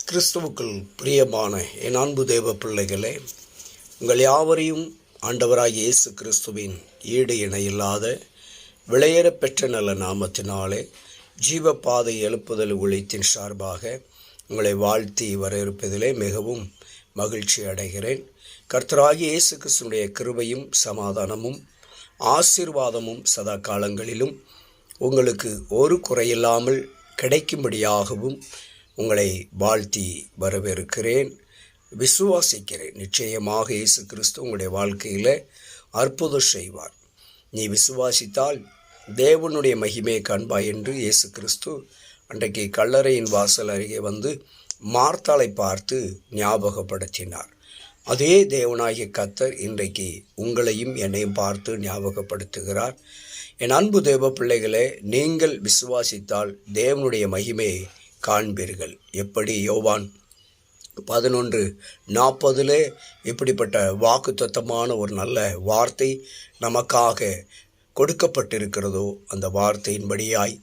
கிறிஸ்துவுக்குள் பிரியமான என் அன்பு தேவ பிள்ளைகளே, உங்கள் யாவரையும் ஆண்டவராகிய இயேசு கிறிஸ்துவின் ஈடு இணையில்லாத விலையேற பெற்ற நல்ல நாமத்தினாலே ஜீவப்பாதை எழுப்புதல் ஊழியத்தின் சார்பாக உங்களை வாழ்த்தி வரவேற்பதிலே மிகவும் மகிழ்ச்சி அடைகிறேன். கர்த்தராகிய இயேசு கிறிஸ்துவினுடைய கிருபையும் சமாதானமும் ஆசீர்வாதமும் சதா காலங்களிலும் உங்களுக்கு ஒரு குறையில்லாமல் கிடைக்கும்படியாகவும் உங்களை வாழ்த்தி வரவேற்கிறேன். விசுவாசிக்கிறேன், நிச்சயமாக இயேசு கிறிஸ்து உங்களுடைய வாழ்க்கையில் அற்புதம் செய்வார். நீ விசுவாசித்தால் தேவனுடைய மகிமையை காண்பாய் என்று இயேசு கிறிஸ்து அன்றைக்கு கல்லறையின் வாசல் அருகே வந்து மார்த்தாளை பார்த்து ஞாபகப்படுத்தினார். அதே தேவனாகிய கர்த்தர் இன்றைக்கு உங்களையும் என்னையும் பார்த்து ஞாபகப்படுத்துகிறார். என் அன்பு தேவ பிள்ளைகளே, நீங்கள் விசுவாசித்தால் தேவனுடைய மகிமையை காண்பீர்கள். எப்படி? யோவான் 11:40 இப்படிப்பட்ட வாக்குத்தத்தமான ஒரு நல்ல வார்த்தை நமக்காக கொடுக்கப்பட்டிருக்கிறதோ, அந்த வார்த்தையின்படியாய்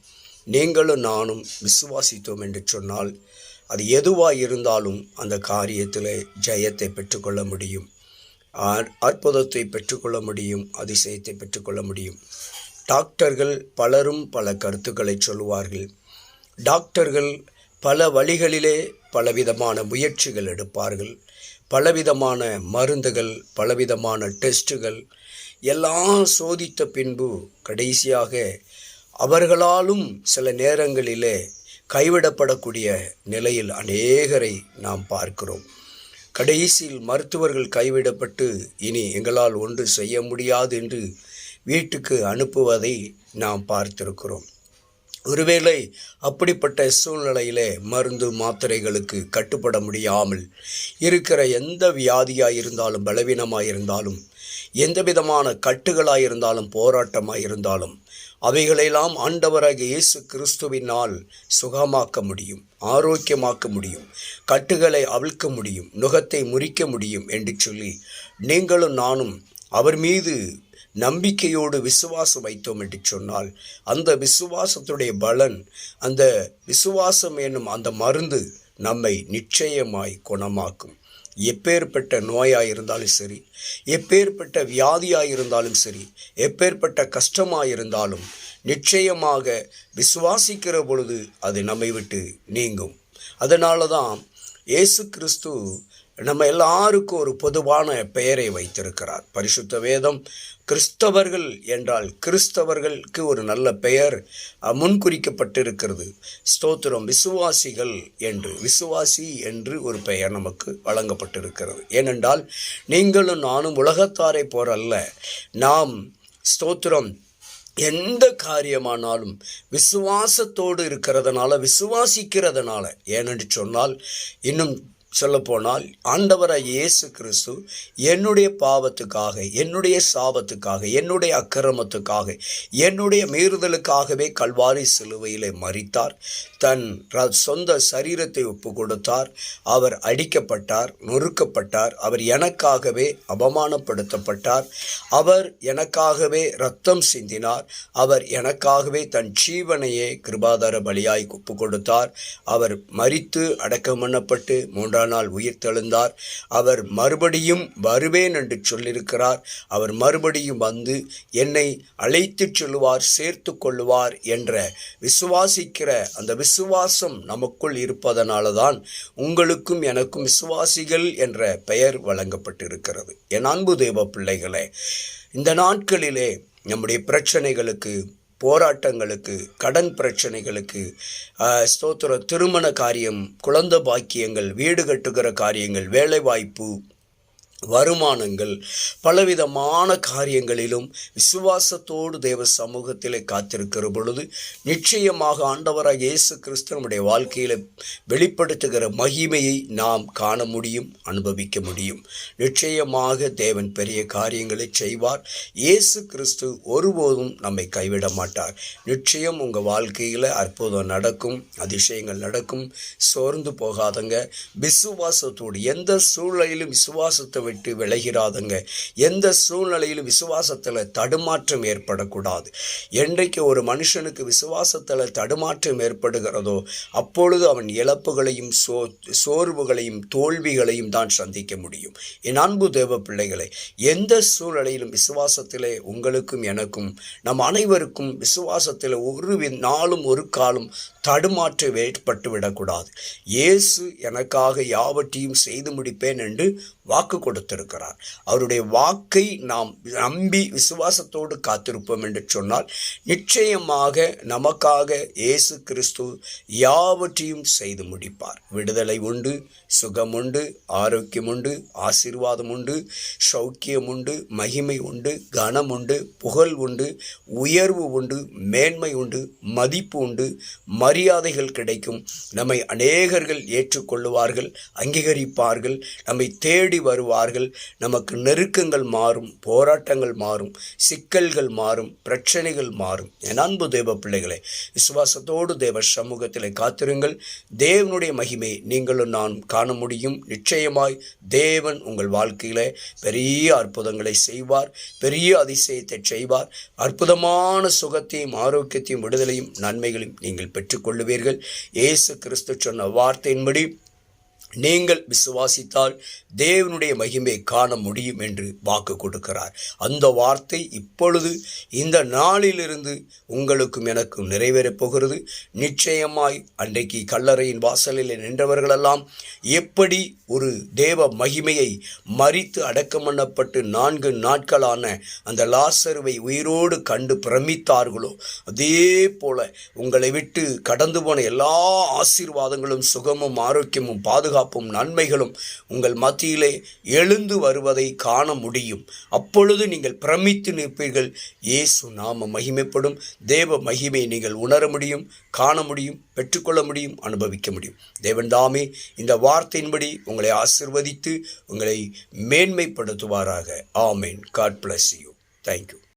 நீங்களும் நானும் விசுவாசித்தோம் என்று சொன்னால் அது எதுவாக இருந்தாலும் அந்த காரியத்தில் ஜெயத்தை பெற்றுக்கொள்ள முடியும், அற்புதத்தை பெற்றுக்கொள்ள முடியும், அதிசயத்தை பெற்றுக்கொள்ள முடியும். டாக்டர்கள் பலரும் பல கருத்துக்களை சொல்லுவார்கள். டாக்டர்கள் பல வழிகளிலே பலவிதமான முயற்சிகள் எடுப்பார்கள். பலவிதமான மருந்துகள், பலவிதமான டெஸ்ட்டுகள் எல்லாம் சோதித்த பின்பு கடைசியாக அவர்களாலும் சில நேரங்களிலே கைவிடப்படக்கூடிய நிலையில் அநேகரை நாம் பார்க்கிறோம். கடைசியில் மருத்துவர்கள் கைவிடப்பட்டு இனி எங்களால் ஒன்று செய்ய முடியாது என்று வீட்டுக்கு அனுப்புவதை நாம் பார்த்திருக்கிறோம். ஒருவேளை அப்படிப்பட்ட சூழ்நிலையிலே மருந்து மாத்திரைகளுக்கு கட்டுப்பட முடியாமல் இருக்கிற எந்த வியாதியாக இருந்தாலும், பலவீனமாக இருந்தாலும், எந்த விதமான கட்டுகளாக இருந்தாலும், போராட்டமாக இருந்தாலும் அவைகளெல்லாம் ஆண்டவராகிய இயேசு கிறிஸ்துவினால் சுகமாக்க முடியும், ஆரோக்கியமாக்க முடியும், கட்டுகளை அவிழ்க்க முடியும், நுகத்தை முறிக்க முடியும் என்று சொல்லி நீங்களும் நானும் அவர் மீது நம்பிக்கையோடு விசுவாசம் வைத்தோம் என்று சொன்னால் அந்த விசுவாசத்துடைய பலன், அந்த விசுவாசம் என்னும் அந்த மருந்து நம்மை நிச்சயமாய் குணமாக்கும். எப்பேற்பட்ட நோயாக இருந்தாலும் சரி, எப்பேற்பட்ட வியாதியாக இருந்தாலும் சரி, எப்பேற்பட்ட கஷ்டமாக இருந்தாலும் நிச்சயமாக விசுவாசிக்கிற பொழுது அது நம்மை விட்டு நீங்கும். அதனால தான் இயேசு கிறிஸ்து நம்ம எல்லாருக்கும் ஒரு பொதுவான பெயரை வைத்திருக்கிறார். பரிசுத்த வேதம் கிறிஸ்தவர்கள் என்றால் கிறிஸ்தவர்களுக்கு ஒரு நல்ல பெயர் முன்குறிக்கப்பட்டிருக்கிறது. ஸ்தோத்திரம். விசுவாசிகள் என்று, விசுவாசி என்று ஒரு பெயர் நமக்கு வழங்கப்பட்டிருக்கிறது. ஏனென்றால் நீங்களும் நானும் உலகத்தாரை போரல்ல. நாம் ஸ்தோத்திரம் எந்த காரியமானாலும் விசுவாசத்தோடு இருக்கிறதுனால, விசுவாசிக்கிறதுனால. ஏனென்று சொன்னால், இன்னும் சொல்லப்போனால் ஆண்டவராகிய இயேசு கிறிஸ்து என்னுடைய பாவத்துக்காக, என்னுடைய சாபத்துக்காக, என்னுடைய அக்கிரமத்துக்காக, என்னுடைய மீறுதலுக்காகவே கல்வாரி சிலுவையிலே மரித்தார். தன் சொந்த சரீரத்தை ஒப்பு கொடுத்தார். அவர் அடிக்கப்பட்டார், நொறுக்கப்பட்டார். அவர் எனக்காகவே அவமானப்படுத்தப்பட்டார். அவர் எனக்காகவே இரத்தம் சிந்தினார். அவர் எனக்காகவே தன் ஜீவனையே கிருபாதார பலியாய் ஒப்பு கொடுத்தார். அவர் மரித்து அடக்கம் பண்ணப்பட்டு 3ஆம் நாள் உயிர்த்தெழுந்தார். அவர் மறுபடியும் வருவேன் என்று சொல்லியிருக்கிறார். அவர் மறுபடியும் வந்து என்னை அழைத்து செல்லுவார், சேர்த்து கொள்ளுவார் என்ற விசுவாசிக்கிற அந்த விசுவாசம் நமக்குள் இருப்பதனால தான் உங்களுக்கும் எனக்கும் விசுவாசிகள் என்ற பெயர் வழங்கப்பட்டிருக்கிறது. என் அன்பு தேவ பிள்ளைகளே, இந்த நாட்களிலே நம்முடைய பிரச்சனைகளுக்கு, போராட்டங்களுக்கு, கடன் பிரச்சனைகளுக்கு, ஸ்தோத்திர திருமண காரியம், குழந்தை பாக்கியங்கள், வீடு கட்டுகிற காரியங்கள், வேலைவாய்ப்பு, வருமானங்கள், பலவிதமான காரியங்களிலும் விசுவாசத்தோடு தேவ சமூகத்திலே காத்திருக்கிற பொழுது நிச்சயமாக ஆண்டவராக இயேசு கிறிஸ்து நம்முடைய வாழ்க்கையில் வெளிப்படுத்துகிற மகிமையை நாம் காண முடியும், அனுபவிக்க முடியும். நிச்சயமாக தேவன் பெரிய காரியங்களை செய்வார். இயேசு கிறிஸ்து ஒருபோதும் நம்மை கைவிட மாட்டார். நிச்சயம் உங்கள் வாழ்க்கையில் அற்புதம் நடக்கும், அதிசயங்கள் நடக்கும். சோர்ந்து போகாதங்க. விசுவாசத்தோடு எந்த சூழ்நிலையிலும் விசுவாசத்தை விட்டு விலகிறாதுங்க. எந்த சூழ்நிலையிலும் விசுவாசத்தில் தடுமாற்றம் ஏற்படக்கூடாது. என்றைக்கு ஒரு மனுஷனுக்கு விசுவாசத்தில் தடுமாற்றம் ஏற்படுகிறதோ அப்பொழுது அவன் இழப்புகளையும் சோர்வுகளையும் தோல்விகளையும் தான் சந்திக்க முடியும். என் அன்பு தேவ பிள்ளைகளை, எந்த சூழ்நிலையிலும் விசுவாசத்திலே உங்களுக்கும் எனக்கும் நம் அனைவருக்கும் விசுவாசத்தில் ஒரு நாளும் ஒரு காலம் தடுமாற்றம் ஏற்பட்டு விடக்கூடாது. இயேசு எனக்காக யாவற்றையும் செய்து முடிப்பேன் என்று வாக்கு கொடுத்திருக்கிறார். அவருடைய வாக்கை நாம் நம்பி விசுவாசத்தோடு காத்திருப்போம் என்று சொன்னால் நிச்சயமாக நமக்காக இயேசு கிறிஸ்து யாவற்றையும் செய்து முடிப்பார். விடுதலை உண்டு, சுகம் உண்டு, ஆரோக்கியம் உண்டு, ஆசீர்வாதம் உண்டு, சௌக்கியம் உண்டு, மகிமை உண்டு, கனம் உண்டு, புகழ் உண்டு, உயர்வு உண்டு, மேன்மை உண்டு, மதிப்பு உண்டு, மரியாதைகள் கிடைக்கும். நம்மை அநேகர்கள் ஏற்றுக்கொள்ளுவார்கள், அங்கீகரிப்பார்கள், நம்மை தேடி வருவார்கள். நமக்கு நெருக்கங்கள் மாறும், போராட்டங்கள் மாறும், சிக்கல்கள் மாறும், பிரச்சனைகள் மாறும். என் அன்பு தேவ பிள்ளைகளை, விசுவாசத்தோடு தேவ சமூகத்தில் காத்திருங்கள். தேவனுடைய மகிமை நீங்களும் நான் காண முடியும். நிச்சயமாய் தேவன் உங்கள் வாழ்க்கையில பெரிய அற்புதங்களை செய்வார், பெரிய அதிசயத்தை செய்வார். அற்புதமான சுகத்தையும் ஆரோக்கியத்தையும் விடுதலையும் நன்மைகளையும் நீங்கள் பெற்றுக்கொள்ளுவீர்கள். இயேசு கிறிஸ்து சொன்ன வார்த்தையின்படி நீங்கள் விசுவாசித்தால் தேவனுடைய மகிமை காண முடியும் என்று வாக்கு கொடுக்கிறார். அந்த வார்த்தை இப்பொழுது இந்த நாளிலிருந்து உங்களுக்கும் எனக்கும் நிறைவேறப் போகிறது. நிச்சயமாய் அன்றைக்கு கல்லறையின் வாசலில் நின்றவர்களெல்லாம் எப்படி ஒரு தேவ மகிமையை மரித்து அடக்கம் பண்ணப்பட்டு 4 நாட்களான அந்த லாசருவை உயிரோடு கண்டு பிரமித்தார்களோ அதே போல உங்களை விட்டு கடந்து போன எல்லா ஆசீர்வாதங்களும் சுகமும் ஆரோக்கியமும் பாதுகாப்பும் நன்மைகளும் உங்கள் மத்தியிலே எழுந்து வருவதை காண முடியும். அப்பொழுது நீங்கள் பிரமித்து நிற்பீர்கள். இயேசு நாம மகிமைப்படும். தேவ மகிமையை நீங்கள் உணர முடியும், காண முடியும், பெற்றுக்கொள்ள முடியும், அனுபவிக்க முடியும். தேவன் தாமே இந்த வார்த்தையின்படி உங்களை ஆசீர்வதித்து உங்களை மேன்மைப்படுத்துவாராக. ஆமென். God bless you. Thank you.